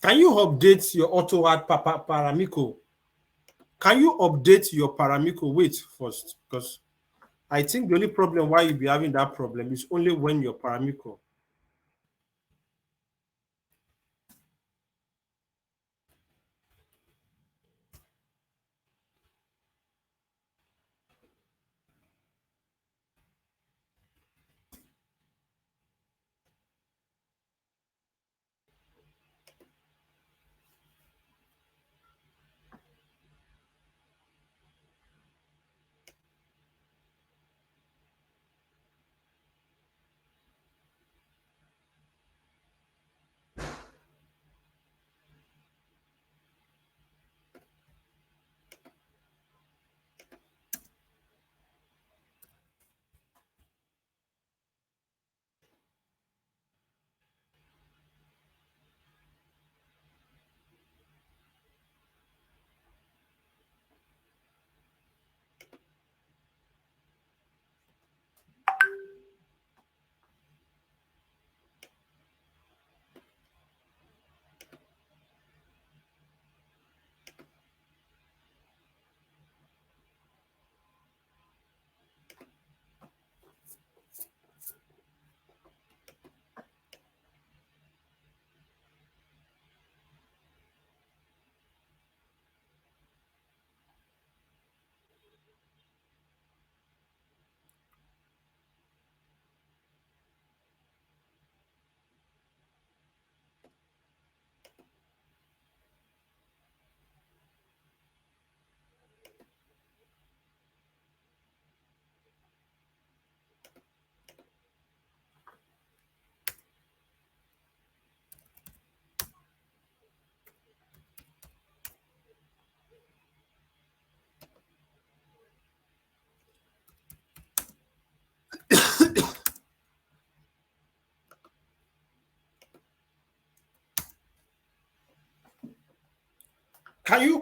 S1: Can you update your auto add Paramiko? Can you update your Paramiko? Wait first, because I think the only problem why you be having that problem is only when your Paramiko.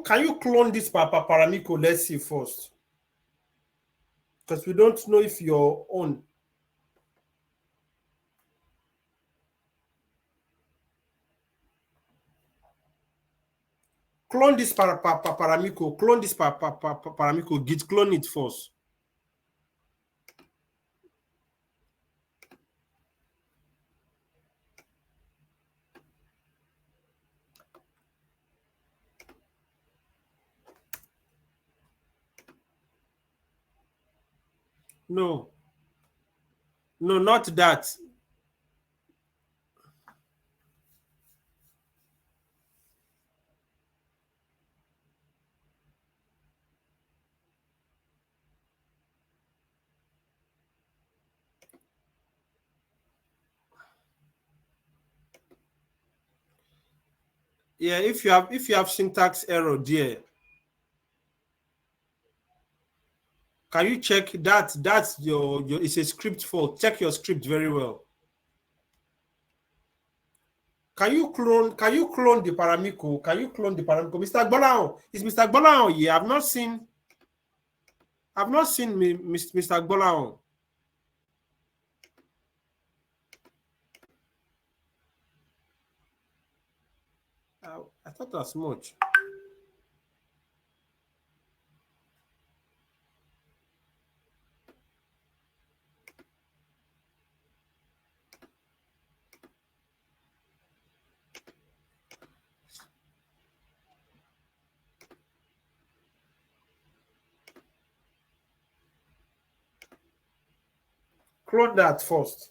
S1: Can you clone this Paramiko? Let's see first, because we don't know if your own. Clone this Paramiko. Clone this Paramiko. Git clone it first. No, no, not that. Yeah, if you have syntax error there, can you check that? That's your it's a script fault. Check your script very well. Can you clone the Paramiko? Can you clone the Paramiko? Mr. Gbolahon. Is Mr. Gbolahon here? I've not seen Mr. Gbolahon. I thought as much. Close that first.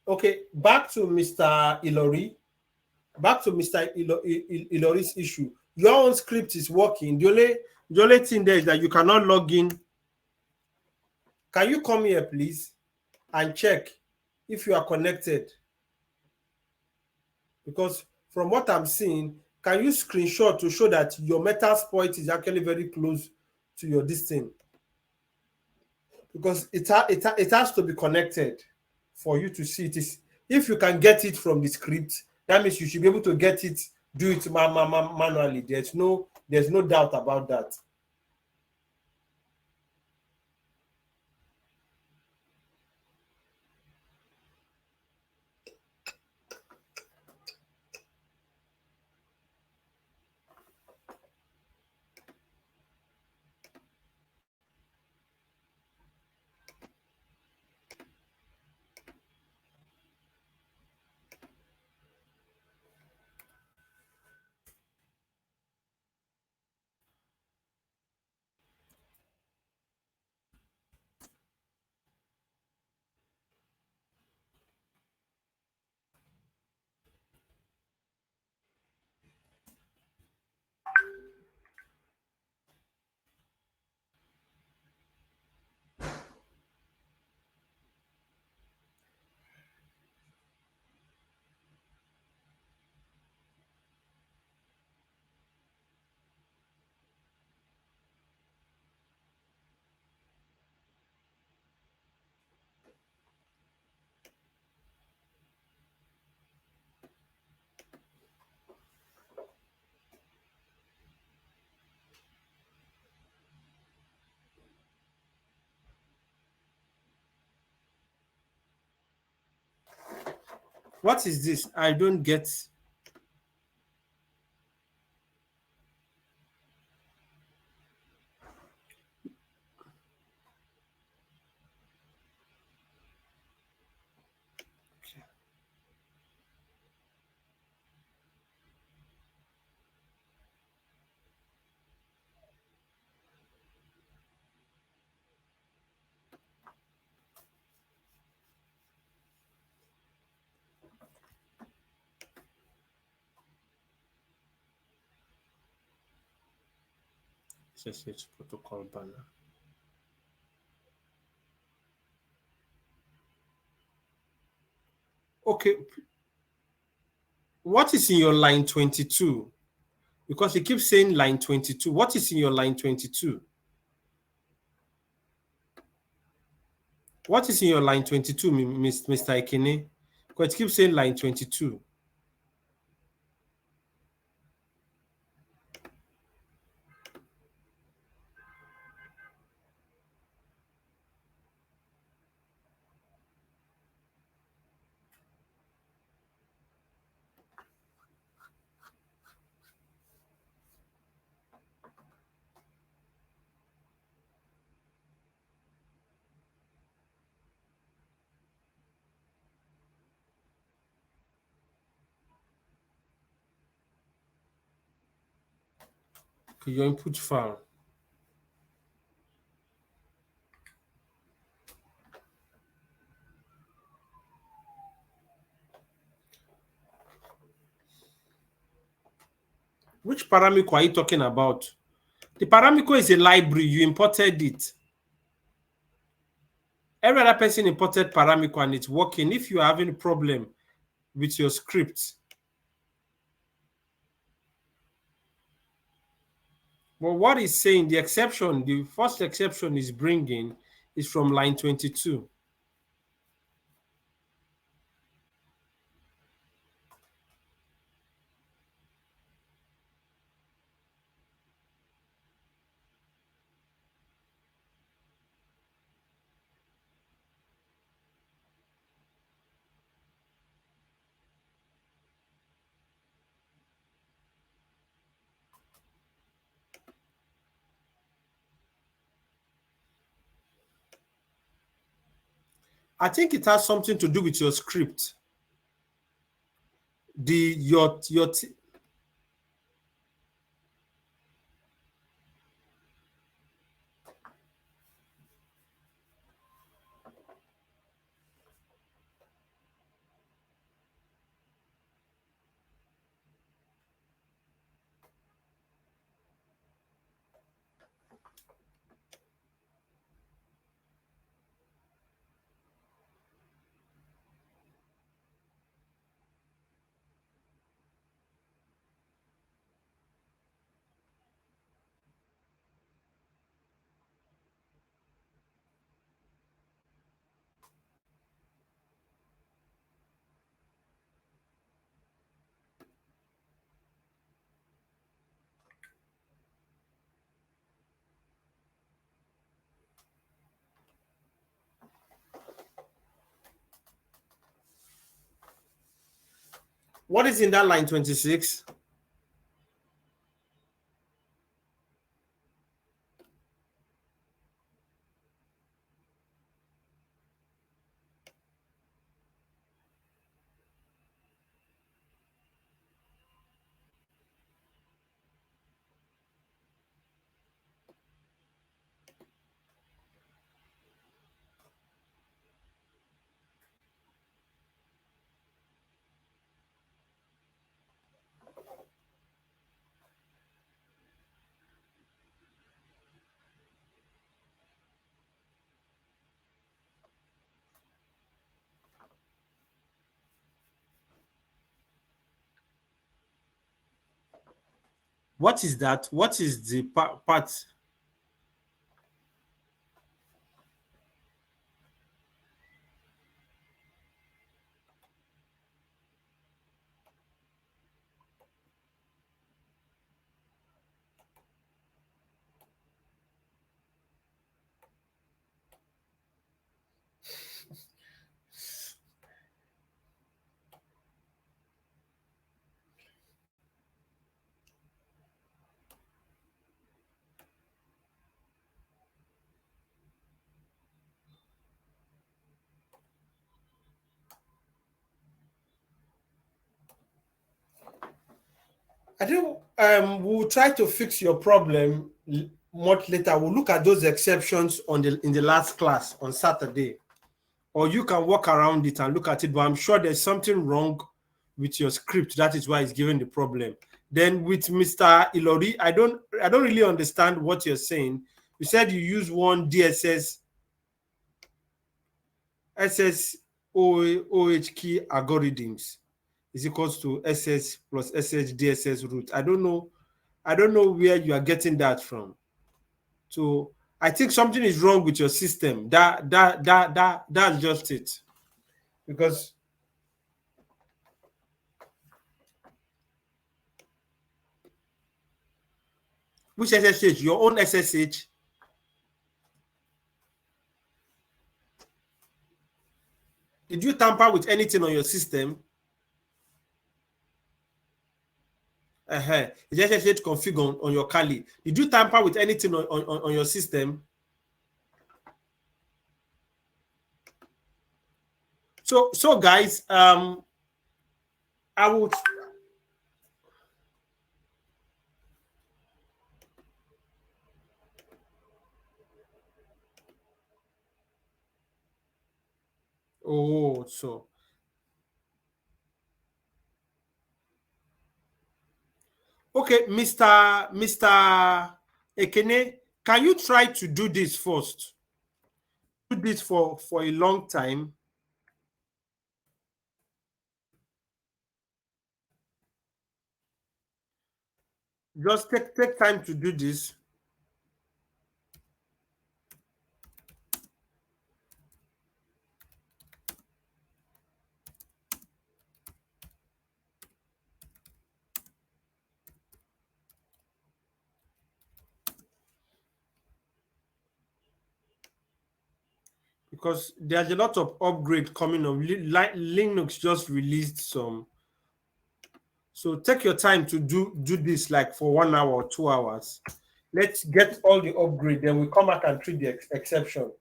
S1: Okay, back to Mr. Ilori. Back to Mr. Ilori's issue. Your own script is working. The only thing there is that you cannot log in. Can you come here, please, and check if you are connected? Because from what I'm seeing, can you screenshot to show that your Metasploit is actually very close to your this thing? Because it has to be connected for you to see it. Is if you can get it from the script, that means you should be able to get it, do it manually. There's no doubt about that. What is this? I don't get. SSH protocol banner. Okay, what is in your line 22? Because you keep saying line 22. What is in your line 22? What is in your line 22, Mr. Ekene? Because you keep saying line 22. Okay, your input file. Paramiko are you talking about? The Paramiko is a library. You imported it. Every other person imported Paramiko and it's working. If you are having a problem with your script, but what is saying, the exception, the first exception is bringing is from line 22. I think it has something to do with your script. What is in that line 26? What is that? What is the part? I think we'll try to fix your problem much later. We'll look at those exceptions in the last class on Saturday, or you can walk around it and look at it. But I'm sure there's something wrong with your script. That is why it's giving the problem. Then with Mr. Ilori, I don't really understand what you're saying. You said you use one DSS SSOH key algorithms is equals to SS plus SH DSS root. I don't know where you are getting that from. So I think something is wrong with your system. That's just it. Because which SSH? Your own SSH. Did you tamper with anything on your system? The SSH config on your Kali. Did you tamper with anything on your system? So guys, I would. Oh, so okay. Okay, Mr. Ekene, can you try to do this first? Do this for a long time. Just take time to do this. Because there's a lot of upgrade coming up. Linux just released some. So take your time to do this like for 1 hour or 2 hours. Let's get all the upgrade, then we come back and treat the exception.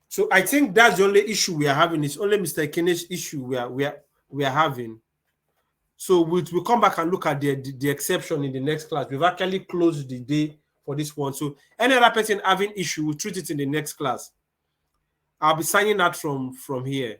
S1: So I think that's the only issue we are having. It's only Mr. Kene's issue we are having. So we'll come back and look at the exception in the next class. We've actually closed the day for this one. So any other person having issue, we'll treat it in the next class. I'll be signing out from here.